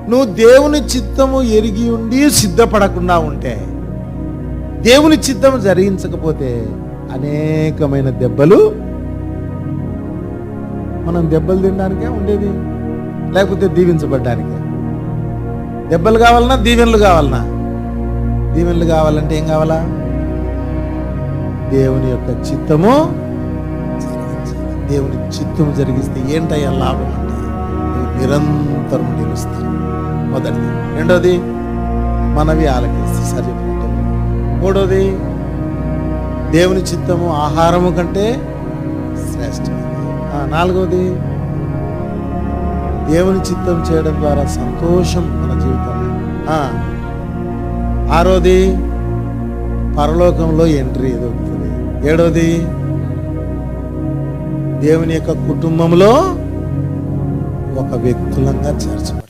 నువ్వు దేవుని చిత్తము ఎరిగి ఉండి సిద్ధపడకుండా ఉంటే, దేవుని చిత్తము జరిగించకపోతే అనేకమైన దెబ్బలు. మనం దెబ్బలు తినడానికే ఉండేది, లేకపోతే దీవించబడ్డానికే? దెబ్బలు కావాలన్నా దీవెనలు కావాలన్నా? దీవెనలు కావాలంటే ఏం కావాలా? దేవుని యొక్క చిత్తము జరిగించాలి. దేవుని చిత్తము జరిగిస్తే ఏంటయ్యా లాభం అంటే నిరంతరం నిలుస్తాం. మొదటిది. రెండోది, మనవి ఆలకిస్తే సరి చెప్పినట్టు. మూడోది, దేవుని చిత్తము ఆహారము కంటే శ్రేష్టమైనది. నాలుగోది, దేవుని చిత్తం చేయడం ద్వారా సంతోషం మన జీవితంలో. ఆరోది, పరలోకంలో ఎంట్రీ దొరుకుతుంది. ఏడోది, దేవుని యొక్క కుటుంబంలో ఒక వ్యక్తులంగా చేర్చబడుతుంది.